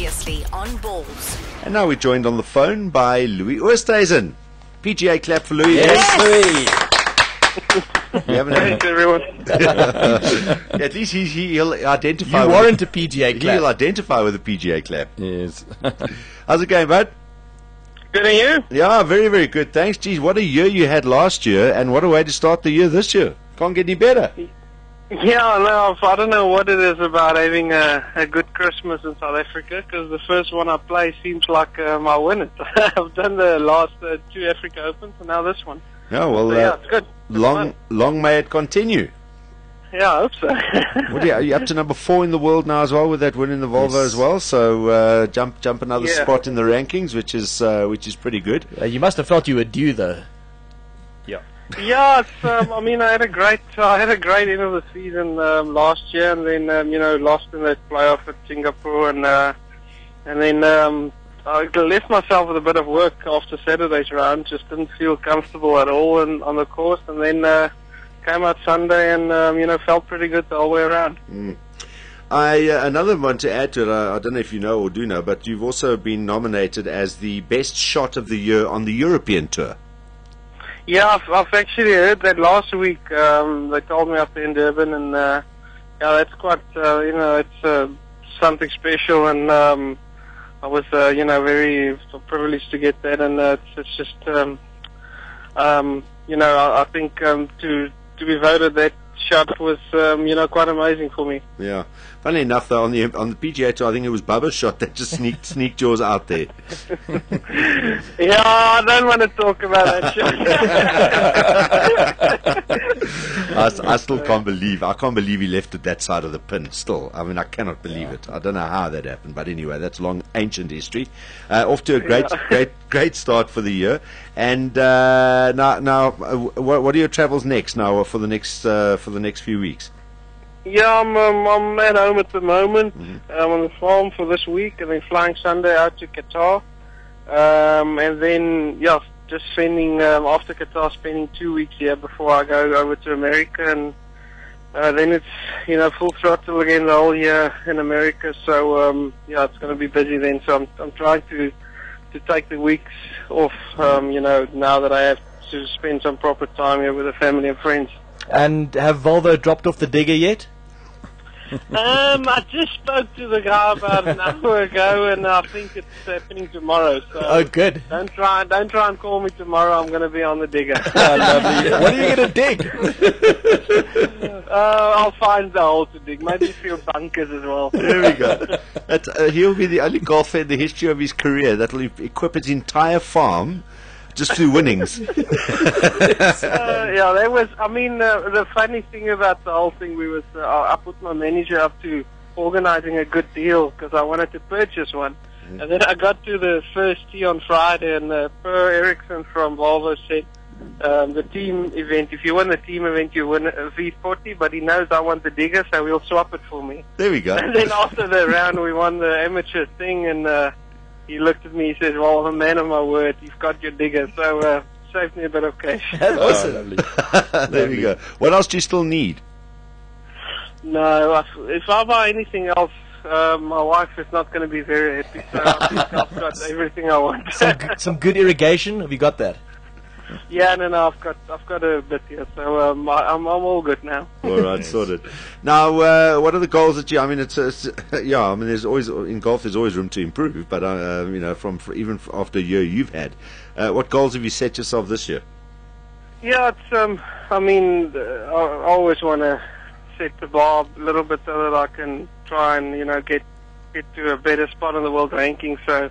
Previously on Balls. And now we're joined on the phone by Louis Oosthuizen. PGA clap for Louis. Yes, Louis. You haven't had Thanks, everyone. At least he'll identify. You warrant a PGA clap. He'll identify with a PGA clap. Yes. How's it going, bud? Good, and you? Yeah, very, very good. Thanks. Geez, what a year you had last year, and what a way to start the year this year. Can't get any better. Yeah, no, I don't know what it is about having a good Christmas in South Africa, because the first one I play seems like I win it. I've done the last two Africa Opens, and now this one. Yeah, well, So, yeah, it's good. It's long fun. may it continue. Yeah, I hope so. Are you up to number 4 in the world now as well, with that win in the Volvo Yes. as well? So jump another Yeah. spot in the rankings, which is pretty good. You must have felt you were due, though. Yeah, it's, I mean, I had a great end of the season last year, and then lost in that playoff at Singapore, and then I left myself with a bit of work after Saturday's round. Just didn't feel comfortable at all on the course, and then came out Sunday and felt pretty good the whole way around. Another one to add to it, I don't know if you know or do know, but you've also been nominated as the best shot of the year on the European Tour. Yeah, I've actually heard that last week. They told me up there in Durban, and yeah, that's quite, it's something special, and I was, very privileged to get that, and it's just, I think to be voted that shot was, quite amazing for me. Yeah. Funny enough, though, on the PGA Tour, I think it was Bubba's shot that just sneaked yours out there. Yeah, I don't want to talk about that shot. I still can't believe he left it that side of the pin. Still, I mean, I cannot believe it. I don't know how that happened, but anyway, that's long ancient history. Off to a great start for the year. And now, what are your travels next? Now, for the next few weeks. Yeah, I'm at home at the moment. I'm on the farm for this week, and then flying Sunday out to Qatar. And then, just spending, after Qatar, spending 2 weeks here before I go over to America. And then it's, full throttle again the whole year in America. So, it's going to be busy then. So I'm trying to take the weeks off, now that I have to spend some proper time here with the family and friends. And have Volvo dropped off the digger yet? I just spoke to the guy about an hour ago, and I think it's happening tomorrow. So Oh, good. don't try and call me tomorrow. I'm going to be on the digger. Lovely. What are you going to dig? I'll find the hole to dig. Maybe a few bunkers as well. There we go. He'll be the only golfer in the history of his career that will equip his entire farm just through winnings. That was. I mean, the funny thing about the whole thing, I put my manager up to organizing a good deal because I wanted to purchase one. And then I got to the first tee on Friday, and Per Eriksson from Volvo said, the team event, if you win the team event, you win a V40, but he knows I want the digger, so he'll swap it for me. There we go. And then after the round, we won the amateur thing, and he looked at me, he says, well, I'm a man of my word, you've got your digger, so saved me a bit of cash. That's awesome. There we go. What else do you still need? No, if I buy anything else, my wife is not going to be very happy, so I think I've got everything I want. Some good irrigation. Have you got that? Yeah, no, I've got a bit here, so I'm all good now. All right, sorted. Now, what are the goals that you? I mean, there's always in golf. There's always room to improve, but even after a year you've had, what goals have you set yourself this year? Yeah, it's I always want to set the bar a little bit so that I can try and get to a better spot in the world ranking. So.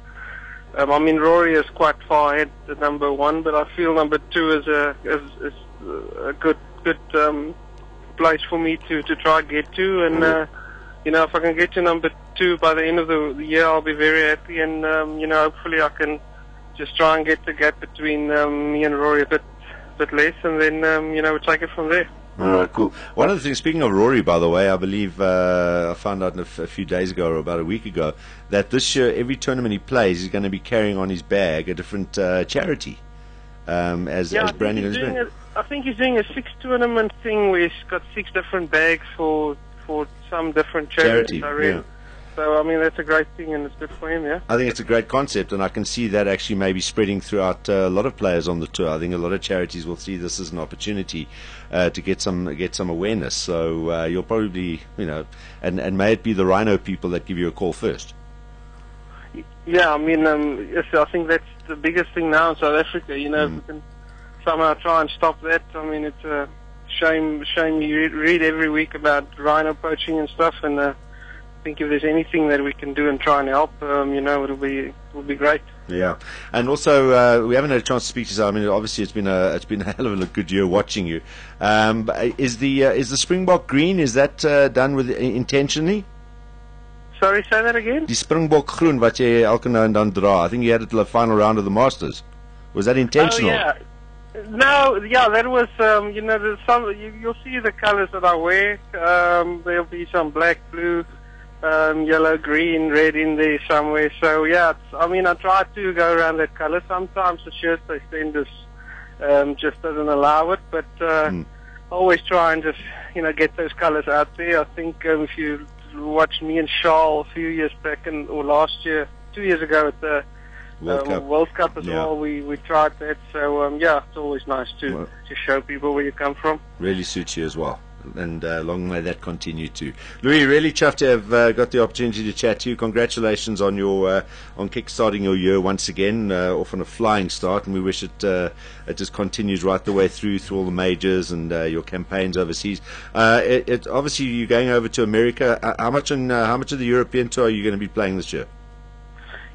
Rory is quite far ahead at number 1, but I feel number 2 is a good place for me to try and get to. And if I can get to number 2 by the end of the year, I'll be very happy. And hopefully I can just try and get the gap between me and Rory a bit less, and then we'll take it from there. All right, cool. One of the things, speaking of Rory, by the way, I believe I found out a few days ago or about a week ago that this year every tournament he plays he's going to be carrying on his bag a different charity as branding his brand. I think he's doing a 6-tournament thing where he's got 6 different bags for some different charities. So, I mean, that's a great thing, and it's good for him, yeah. I think it's a great concept, and I can see that actually maybe spreading throughout a lot of players on the tour. I think a lot of charities will see this as an opportunity to get some awareness. So you'll probably, and may it be the rhino people that give you a call first. Yeah, I mean, yes, I think that's the biggest thing now in South Africa. If we can somehow try and stop that. I mean, it's a shame you read every week about rhino poaching and stuff, and I think if there's anything that we can do and try and help, it'll be great. Yeah, and also we haven't had a chance to speak to you. I mean, obviously it's been a hell of a good year watching you. Is the Springbok green, is that done with intentionally? Sorry, say that again. Die Springbok groen wat jy elke nou en dan dra. I think you had it till the final round of the Masters. Was that intentional? Oh, yeah. No, yeah, that was, there's you'll see the colors that I wear. There'll be some black, blue, yellow, green, red in there somewhere. So, yeah, I try to go around that color. Sometimes the shirts they send us just doesn't allow it, but I always try and just, get those colors out there. I think if you watched me and Charles a few years back, or last year, 2 years ago at the World Cup as well, we tried that. So it's always nice to show people where you come from. Really suits you as well, and long may that continue too. Louis, really chuffed to have got the opportunity to chat to you. Congratulations on your on kick-starting your year once again, off on a flying start, and we wish it just continues right the way through all the majors and your campaigns overseas. Obviously you're going over to America. How much of the European tour are you going to be playing this year?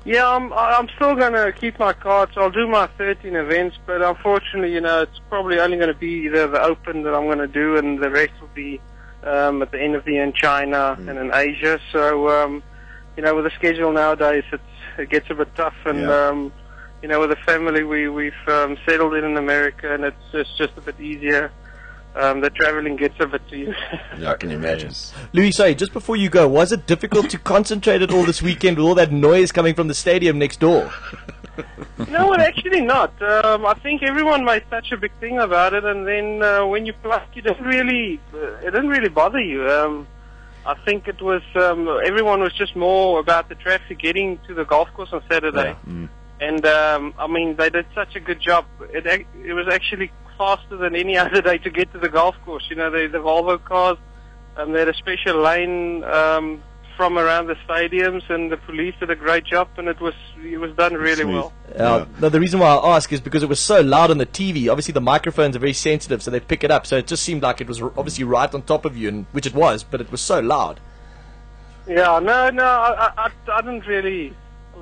Yeah, I'm still going to keep my cards. I'll do my 13 events, but unfortunately, it's probably only going to be either the Open that I'm going to do, and the rest will be at the end of the year in China and in Asia. So, with the schedule nowadays, it gets a bit tough, and with the family, we've settled in America, and it's just a bit easier. The traveling gets a bit to you. Yeah, I can imagine. Louis, sorry, just before you go, was it difficult to concentrate at all this weekend with all that noise coming from the stadium next door? No, actually not. I think everyone made such a big thing about it, and then when you play, it didn't really bother you. I think it was everyone was just more about the traffic getting to the golf course on Saturday. Yeah. And they did such a good job. It was actually faster than any other day to get to the golf course. The Volvo cars, they had a special lane from around the stadiums, and the police did a great job, and it was done really well. Now, the reason why I ask is because it was so loud on the TV. Obviously, the microphones are very sensitive, so they pick it up. So it just seemed like it was obviously right on top of you, which it was, but it was so loud. Yeah, I didn't really.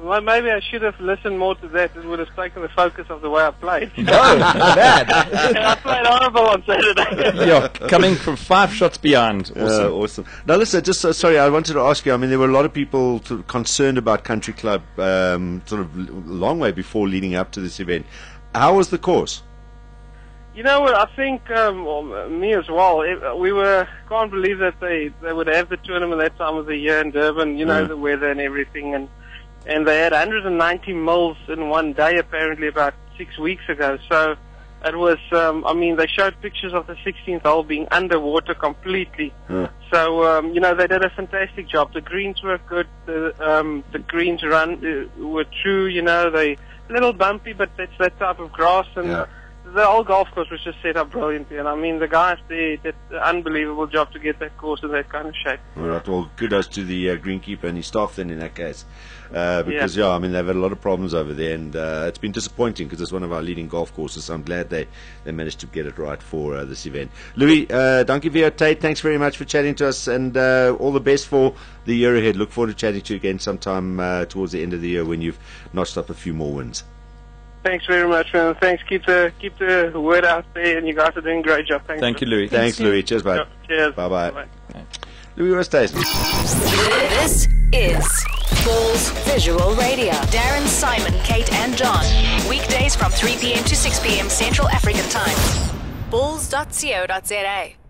Well, maybe I should have listened more to that. It would have taken the focus of the way I played. No, bad. I played horrible on Saturday. Yeah, coming from 5 shots behind. Awesome. Awesome. Now, listen, just sorry, I wanted to ask you. I mean, there were a lot of people concerned about Country Club sort of a long way before leading up to this event. How was the course? You know what, I think, me as well, can't believe that they would have the tournament that time of the year in Durban, the weather and everything, and they had 190 mils in one day, apparently, about 6 weeks ago. So it was, they showed pictures of the 16th hole being underwater completely. Yeah. So, they did a fantastic job. The greens were good. The greens were true, they a little bumpy, but that's that type of grass. And the whole golf course was just set up brilliantly. And, the guys there did an unbelievable job to get that course in that kind of shape. All right, well, kudos to the greenkeeper and his staff then in that case. Because, they've had a lot of problems over there, and it's been disappointing because it's one of our leading golf courses. So I'm glad they managed to get it right for this event. Louis, dankie vir jou tyd. Thanks very much for chatting to us, and all the best for the year ahead. Look forward to chatting to you again sometime towards the end of the year when you've notched up a few more wins. Thanks very much, man. Thanks. Keep the word out there, and you guys are doing a great job. Thanks. Thank you, Louis. Thanks, Louis. Cheers, bye. Cheers. Bye-bye. Louis Oosthuizen. This is Bulls Visual Radio. Darren, Simon, Kate, and John. Weekdays from 3 p.m. to 6 p.m. Central African Time. Bulls.co.za